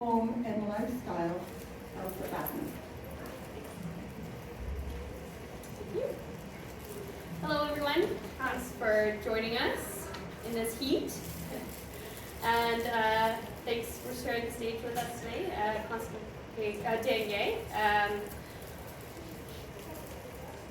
home and lifestyle of the Basman. Hello everyone, thanks for joining us in this heat. And thanks for sharing the stage with us today, Dan Gay.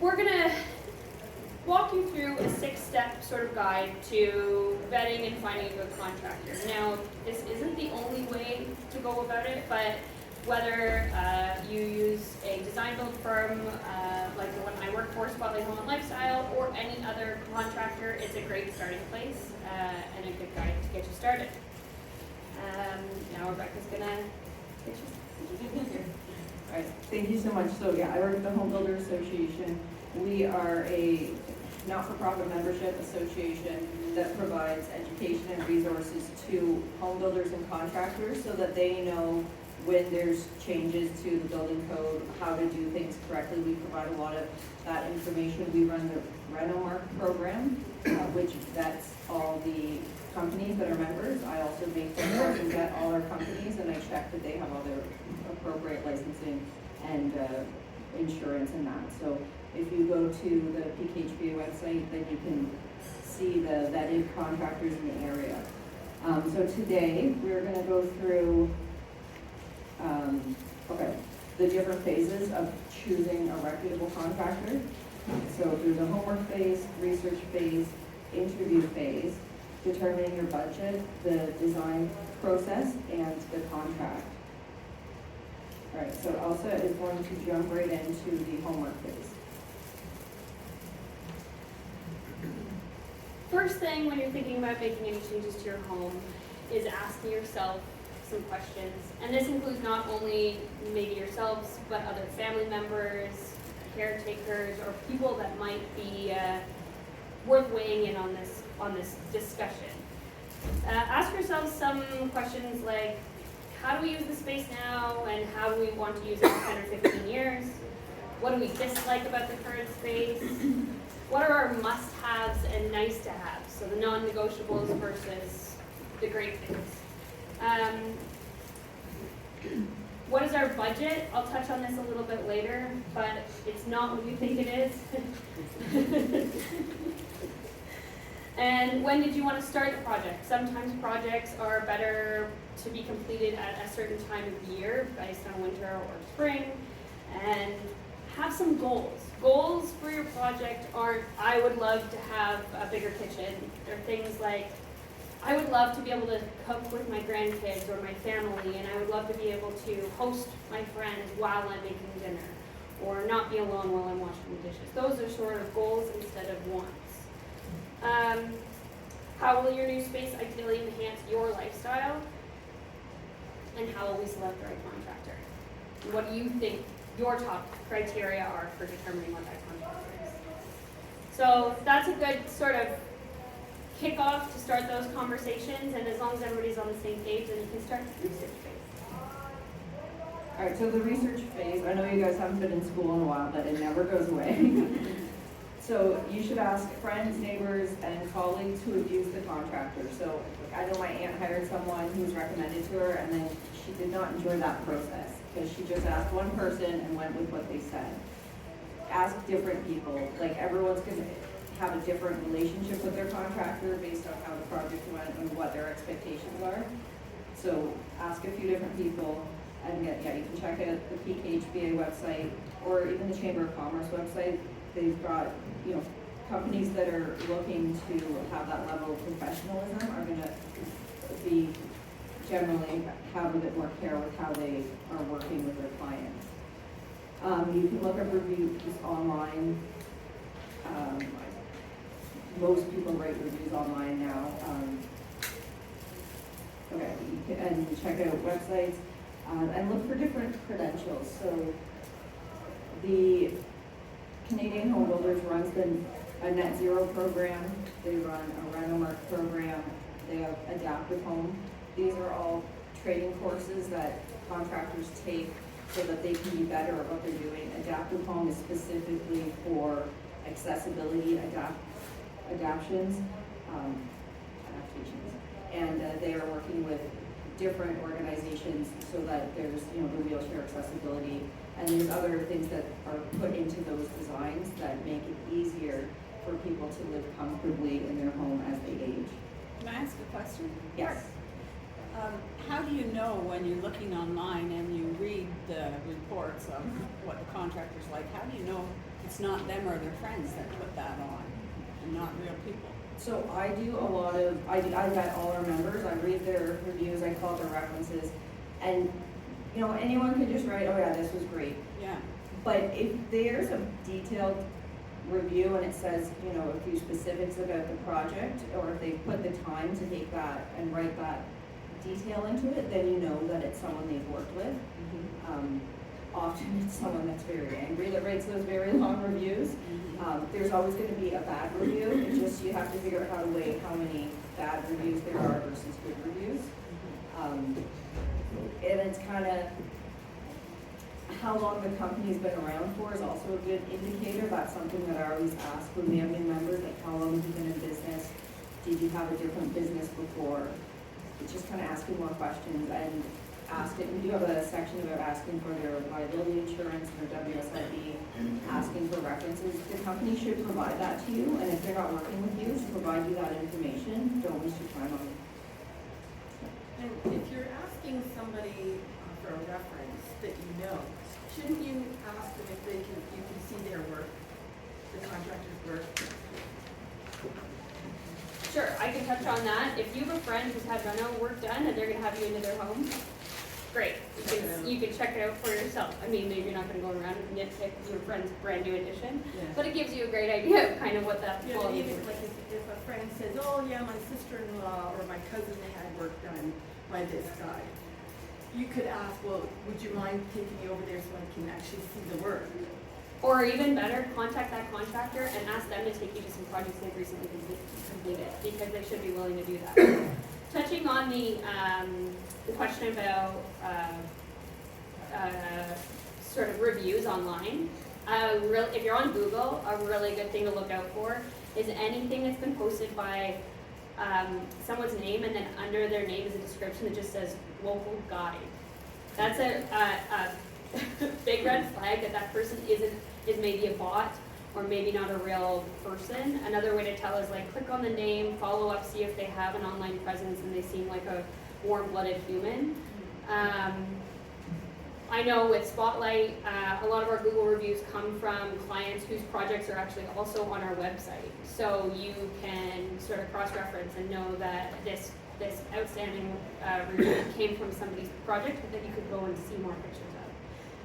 We're gonna walk you through a 6-step sort of guide to vetting and finding a good contractor. Now, this isn't the only way to go about it, but whether you use a design build firm like the one I work for, Spotlight Home and Lifestyle, or any other contractor, it's a great starting place and a good guide to get you started. Now Rebecca's gonna get you here. All right, thank you so much. So yeah, I work at the Home Builder Association. We are a not-for-profit membership association that provides education and resources to home builders and contractors so that they know when there's changes to the building code, how to do things correctly. We provide a lot of that information. We run the Reputable program, which vets all the companies that are members. I also make them work and vet all our companies, and I check that they have all their appropriate licensing and insurance and that. So if you go to the PKHBA website, then you can see the vetted contractors in the area. So today we're going to go through the different phases of choosing a reputable contractor. So there's a homework phase, research phase, interview phase, determining your budget, the design process, and the contract. All right, so Elsa is going to jump right into the homework phase. First thing when you're thinking about making any changes to your home is asking yourself some questions. And this includes not only maybe yourselves, but other family members, caretakers, or people that might be worth weighing in on this discussion. Ask yourselves some questions like, how do we use the space now, and how do we want to use it in 10 or 15 years? What do we dislike about the current space? What are our must-haves and nice-to-haves? So the non-negotiables versus the great things. What is our budget? I'll touch on this a little bit later, but it's not what you think it is. And when did you want to start the project? Sometimes projects are better to be completed at a certain time of year, based on winter or spring, and have some goals. Goals for your project aren't, I would love to have a bigger kitchen. They're things like, I would love to be able to cook with my grandkids or my family, and I would love to be able to host my friends while I'm making dinner, or not be alone while I'm washing the dishes. Those are sort of goals instead of wants. How will your new space ideally enhance your lifestyle? And how will we select the right contractor? And what do you think your top criteria are for determining what that contractor is? So that's a good sort of kickoff to start those conversations, and as long as everybody's on the same page, then you can start the research phase. All right, so the research phase, I know you guys haven't been in school in a while, but it never goes away. So you should ask friends, neighbors, and colleagues who have used the contractor. So I know my aunt hired someone who was recommended to her, and then she did not enjoy that process because she just asked one person and went with what they said. Ask different people. Like, everyone's going to have a different relationship with their contractor based on how the project went and what their expectations are. So ask a few different people, and you can check out the PKHBA website or even the Chamber of Commerce website. They've got, companies that are looking to have that level of professionalism are going to be generally have a bit more care with how they are working with their clients. You can look up reviews online. Most people write reviews online now. And check out websites and look for different credentials. So the Canadian Home Builders runs a net zero program. They run a Renomark program. They have Adaptive Home. These are all training courses that contractors take so that they can be better at what they're doing. Adaptive Home is specifically for accessibility adaptations, and they are working with different organizations so that there's, you know, the wheelchair accessibility. And there's other things that are put into those designs that make it easier for people to live comfortably in their home as they age. Can I ask a question? Yes. How do you know when you're looking online and you read the reports of what the contractor's like, how do you know it's not them or their friends that put that on and not real people? So I do a lot of, I vet all our members, I read their reviews, I call their references, and, you know, anyone can just write, oh yeah, this was great. Yeah. But if there's a detailed review and it says, you know, a few specifics about the project, or if they put the time to take that and write that detail into it, then you know that it's someone they've worked with. Often it's someone that's very angry that writes those very long reviews. There's always going to be a bad review. It's just you have to figure out how to weigh how many bad reviews there are versus good reviews. And it's kind of how long the company's been around for is also a good indicator. That's something that I always ask when we have new members, like how long have you been in business? Did you have a different business before? It's just kind of asking more questions and we do have a section about asking for their liability insurance, their WSIB, asking for references. The company should provide that to you, and if they're not working with you to provide you that information, don't waste your time on it. And if you're asking somebody for a reference that you know, shouldn't you ask them if you can see their work, the contractor's work? Sure, I can touch on that. If you have a friend who's had reno work done and they're gonna have you into their home, great. You can check it out for yourself. I mean, maybe you're not gonna go around and nitpick your friend's brand new addition, but it gives you a great idea of kind of what that Yeah, quality even is. like if a friend says, oh yeah, my sister-in-law or my cousin, they had work done by this guy. You could ask, well, would you mind taking me over there so I can actually see the work? Or even better, contact that contractor and ask them to take you to some projects they've recently completed, because they should be willing to do that. Touching on the question about sort of reviews online, if you're on Google, a really good thing to look out for is anything that's been posted by someone's name, and then under their name is a description that just says local guide. That's a big red flag that person is maybe a bot or maybe not a real person. Another way to tell is like click on the name, follow up, see if they have an online presence and they seem like a warm-blooded human. I know with Spotlight, a lot of our Google reviews come from clients whose projects are actually also on our website. So you can sort of cross-reference and know that this outstanding review came from somebody's project that you could go and see more pictures of.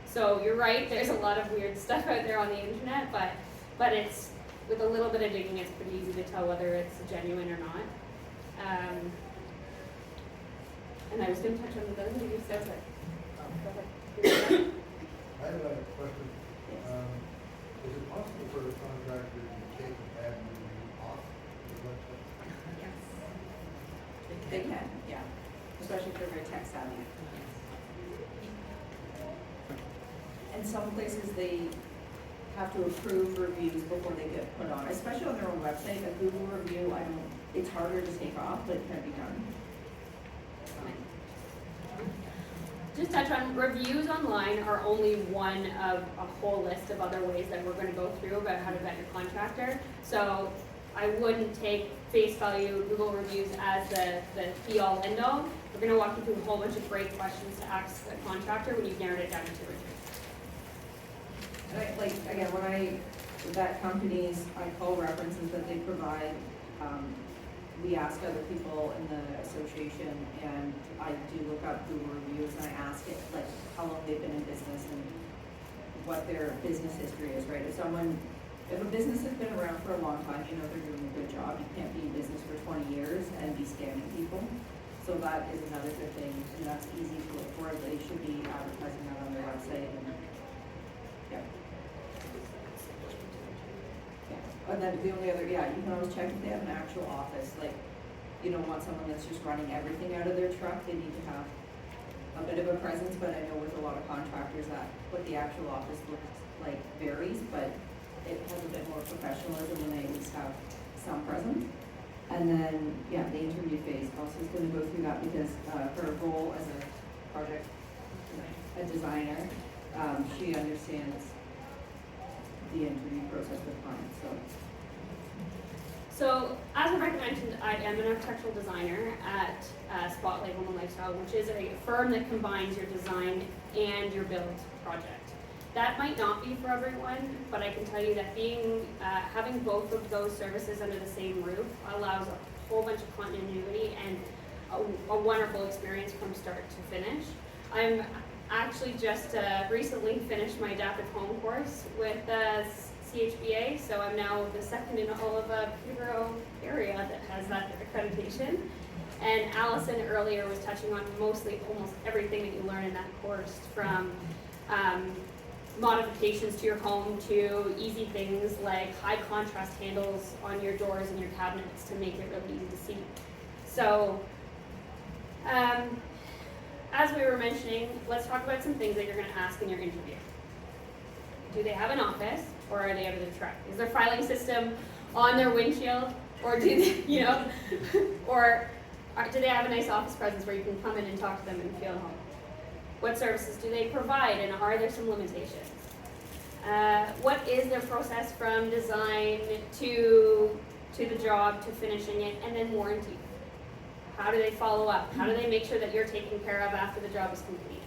So you're right, there's a lot of weird stuff out there on the internet, but it's, with a little bit of digging, it's pretty easy to tell whether it's genuine or not. And I was going to touch on the other thing you said, but go ahead. I have a question. Is it possible for a contractor to take a bad review off the website? Yes. They can, yeah, especially if they're very tech savvy. And some places they have to approve reviews before they get put on, especially on their own website. A Google review, it's harder to take off, but it can be done. Just touch on reviews online are only one of a whole list of other ways that we're going to go through about how to vet your contractor. So I wouldn't take face value Google reviews as the be all end all. We're going to walk you through a whole bunch of great questions to ask a contractor when you've narrowed it down to two or three. And like again, when I vet companies, I call references that they provide. We ask other people in the association, and I do look up Google reviews, and I ask it like how long they've been in business and what their business history is, right? If a business has been around for a long time, you know they're doing a good job. You can't be in business for 20 years and be scamming people. So that is another good thing, and that's easy to look for. They should be advertising that on their website. And, yeah. And then the only other, you can always check if they have an actual office. Like, you don't want someone that's just running everything out of their truck. They need to have a bit of a presence, but I know with a lot of contractors that what the actual office looks like varies, but it has a bit more professionalism when they at least have some presence. And then, yeah, the interview phase, also is gonna go through that because, her role as a project, a designer, she understands the interview process with clients, so. So, as Rebecca mentioned, I am an architectural designer at Spotlight Home and Lifestyle, which is a firm that combines your design and your build project. That might not be for everyone, but I can tell you that having both of those services under the same roof allows a whole bunch of continuity and a wonderful experience from start to finish. I'm actually just recently finished my adaptive home course with CHBA, so I'm now the second in all of the Peterborough area that has that accreditation. And Allison earlier was touching on almost everything that you learn in that course, from modifications to your home to easy things like high contrast handles on your doors and your cabinets to make it really easy to see. So, as we were mentioning, let's talk about some things that you're going to ask in your interview. Do they have an office, or are they out of their truck? Is their filing system on their windshield, or do they, or do they have a nice office presence where you can come in and talk to them and feel at home? What services do they provide, and are there some limitations? What is their process from design to the job to finishing it, and then warranty? How do they follow up? How do they make sure that you're taken care of after the job is complete?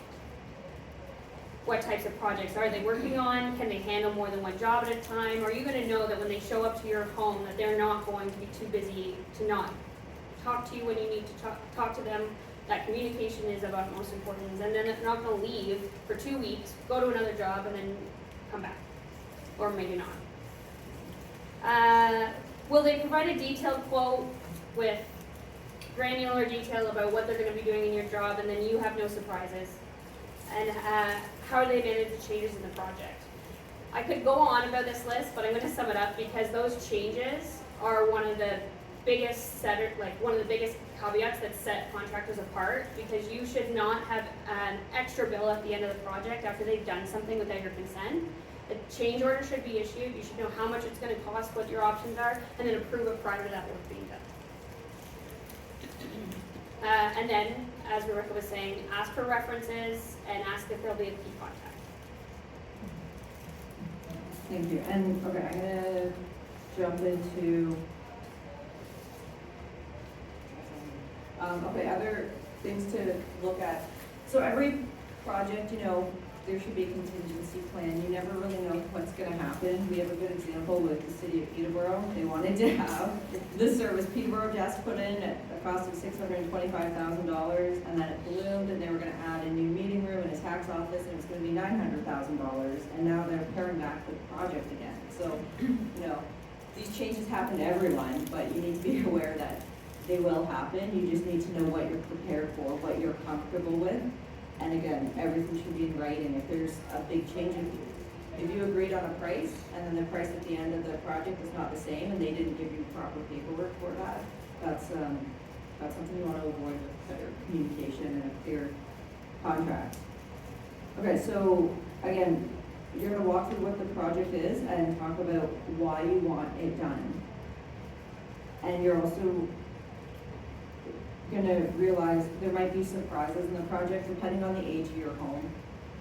What types of projects are they working on? Can they handle more than one job at a time? Are you going to know that when they show up to your home that they're not going to be too busy to not talk to you when you need to talk to them? That communication is of utmost importance, and then they're not going to leave for 2 weeks, go to another job, and then come back, or maybe not. Will they provide a detailed quote with granular detail about what they're going to be doing in your job, and then you have no surprises? And how do they manage the changes in the project? I could go on about this list, but I'm going to sum it up because those changes are one of the biggest caveats that set contractors apart, because you should not have an extra bill at the end of the project after they've done something without your consent. A change order should be issued. You should know how much it's going to cost, what your options are, and then approve it prior to that work being done. And then, as Rebecca was saying, ask for references and ask if there'll be a key contact. Thank you. And, okay, I'm gonna jump into, other things to look at. So every project, there should be a contingency plan. You never really know what's gonna happen. We have a good example with the city of Peterborough. They wanted to have this service Peterborough just put in at a cost of $625,000, and then it ballooned, and they were gonna add a new meeting room and a tax office, and it was gonna be $900,000, and now they're paring back the project again. So, these changes happen to everyone, but you need to be aware that they will happen. You just need to know what you're prepared for, what you're comfortable with. And again, everything should be in writing. If there's a big change, if you agreed on a price and then the price at the end of the project is not the same and they didn't give you proper paperwork for that, that's something you want to avoid with better communication and a clear contract. Okay, so again, you're going to walk through what the project is and talk about why you want it done. And you're also going to realize there might be surprises in the project depending on the age of your home.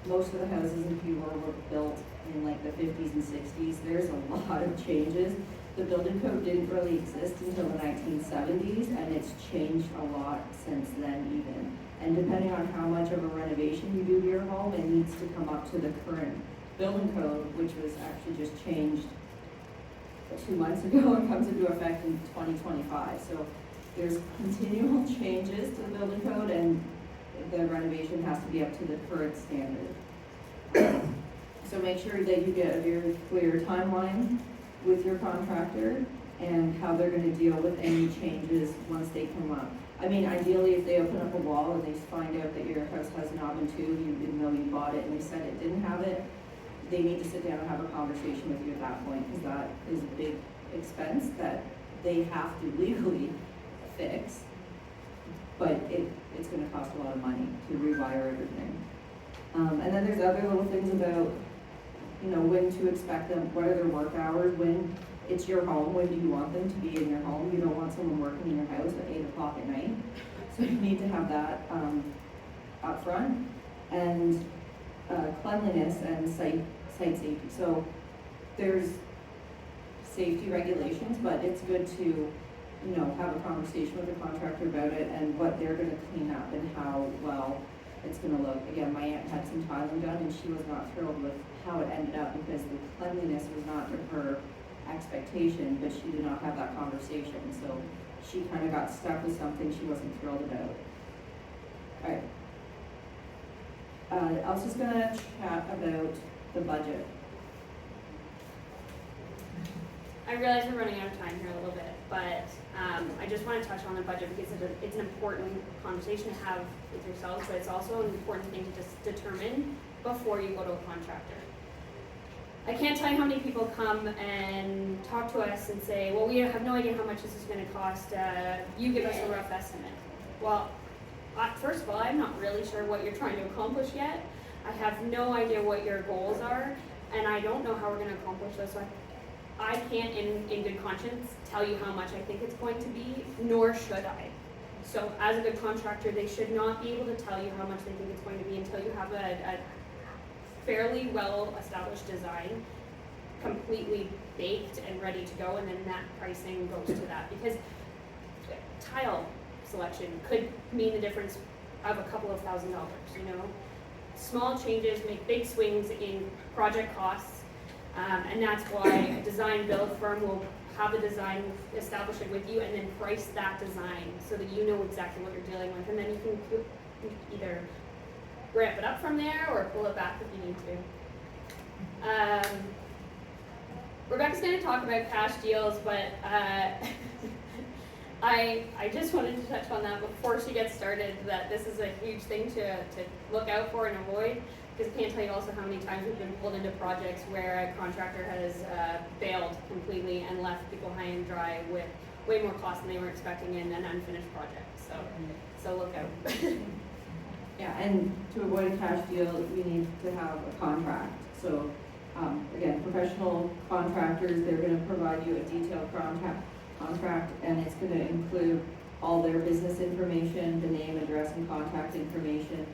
Most of the houses in Peterborough were built in like the 50s and 60s. There's a lot of changes. The building code didn't really exist until the 1970s, and it's changed a lot since then even. And depending on how much of a renovation you do to your home, it needs to come up to the current building code, which was actually just changed 2 months ago and comes into effect in 2025. So there's continual changes to the building code, and the renovation has to be up to the current standard. So make sure that you get a very clear timeline with your contractor and how they're going to deal with any changes once they come up. I mean, ideally, if they open up a wall and they find out that your house has knob and tube, even though you bought it and they said it didn't have it, they need to sit down and have a conversation with you at that point, because that is a big expense that they have to legally fix, but it's going to cost a lot of money to rewire everything. And then there's other little things about, when to expect them, what are their work hours, when it's your home, when do you want them to be in your home? You don't want someone working in your house at 8 o'clock at night. So you need to have that, up front. And, cleanliness and site safety. So there's safety regulations, but it's good to, you know, have a conversation with the contractor about it and what they're gonna clean up and how well it's gonna look. Again, my aunt had some tiling done and she was not thrilled with how it ended up because the cleanliness was not to her expectation, but she did not have that conversation, so she kind of got stuck with something she wasn't thrilled about. Alright. I was just gonna chat about the budget. I realize we're running out of time here a little bit, but I just want to touch on the budget because it's an important conversation to have with yourselves, but it's also an important thing to just determine before you go to a contractor. I can't tell you how many people come and talk to us and say, well, we have no idea how much this is going to cost, you give us a rough estimate. Well, first of all, I'm not really sure what you're trying to accomplish yet. I have no idea what your goals are, and I don't know how we're going to accomplish those. So I can't, in good conscience, tell you how much I think it's going to be, nor should I. So as a good contractor, they should not be able to tell you how much they think it's going to be until you have a fairly well-established design, completely baked and ready to go, and then that pricing goes to that. Because tile selection could mean the difference of a couple of $1,000s, you know? Small changes make big swings in project costs. And that's why a design build firm will have a design, establish it with you, and then price that design so that you know exactly what you're dealing with. And then you can either ramp it up from there or pull it back if you need to. Rebecca's going to talk about cash deals, but I just wanted to touch on that before she gets started, that this is a huge thing to look out for and avoid. Because I can't tell you also how many times we've been pulled into projects where a contractor has bailed completely and left people high and dry with way more cost than they were expecting in an unfinished project. So look out. Yeah, and to avoid a cash deal, you need to have a contract. So, again, professional contractors, they're gonna provide you a detailed contract, and it's gonna include all their business information, the name, address, and contact information,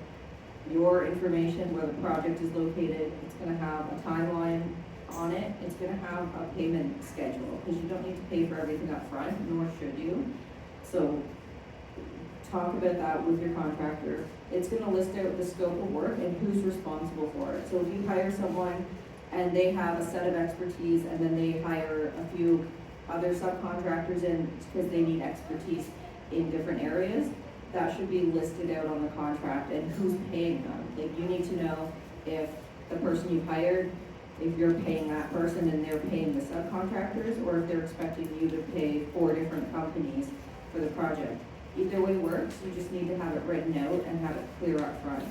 your information, where the project is located. It's gonna have a timeline on it. It's gonna have a payment schedule, because you don't need to pay for everything up front, nor should you. So talk about that with your contractor. It's gonna list out the scope of work and who's responsible for it. So if you hire someone and they have a set of expertise, and then they hire a few other subcontractors in because they need expertise in different areas, that should be listed out on the contract and who's paying them. Like, you need to know if the person you've hired, if you're paying that person and they're paying the subcontractors, or if they're expecting you to pay 4 different companies for the project. Either way works, you just need to have it written out and have it clear up front.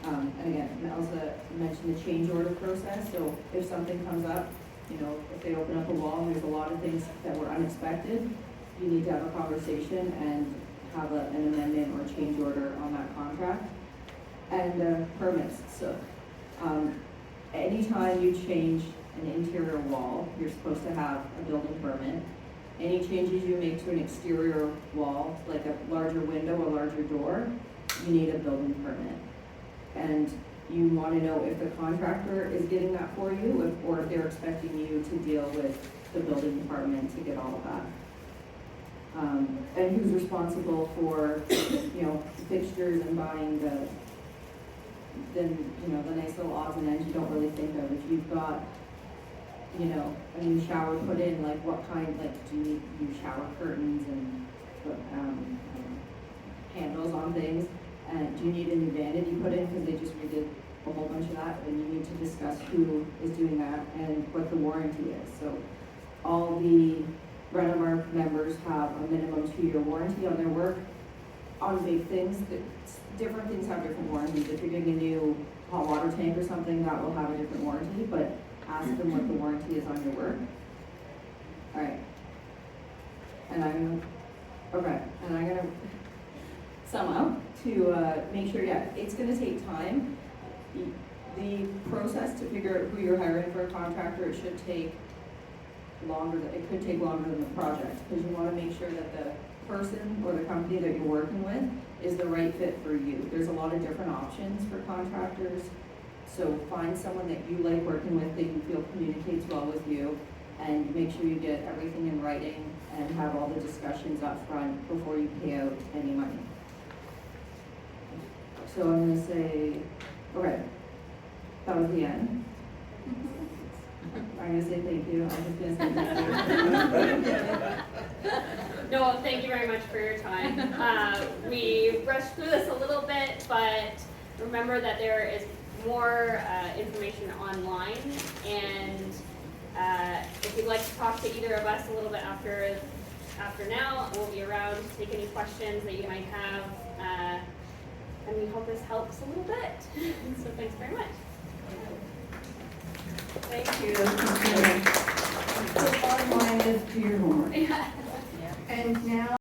And again, Elsa mentioned the change order process, so if something comes up, you know, if they open up a wall and there's a lot of things that were unexpected, you need to have a conversation and have an amendment or change order on that contract. And permits. So anytime you change an interior wall, you're supposed to have a building permit. Any changes you make to an exterior wall, like a larger window, a larger door, you need a building permit. And you want to know if the contractor is getting that for you, or if they're expecting you to deal with the building department to get all of that. And who's responsible for, you know, fixtures and buying the nice little odds and ends you don't really think of. If you've got, you know, a new shower put in, like what kind, like do you need new shower curtains and handles on things? And do you need a new vanity put in because they just redid a whole bunch of that? And you need to discuss who is doing that and what the warranty is. So all the Renomar members have a minimum 2-year warranty on their work. On big things, different things have different warranties. If you're getting a new hot water tank or something, that will have a different warranty, but ask them what the warranty is on your work. All right. And I'm gonna sum up to make sure, yeah, it's gonna take time. The process to figure out who you're hiring for a contractor, it should take longer, it could take longer than the project, because you wanna make sure that the person or the company that you're working with is the right fit for you. There's a lot of different options for contractors, so find someone that you like working with, that you feel communicates well with you, and make sure you get everything in writing and have all the discussions up front before you pay out any money. So I'm gonna say, okay, that was the end. I'm gonna say thank you, I'm just gonna say thank you. No, thank you very much for your time. We rushed through this a little bit, but remember that there is more information online, and if you'd like to talk to either of us a little bit after now, we'll be around to take any questions that you might have, and we hope this helps a little bit. So thanks very much. Thank you. The bottom line is do your homework. Yeah. And now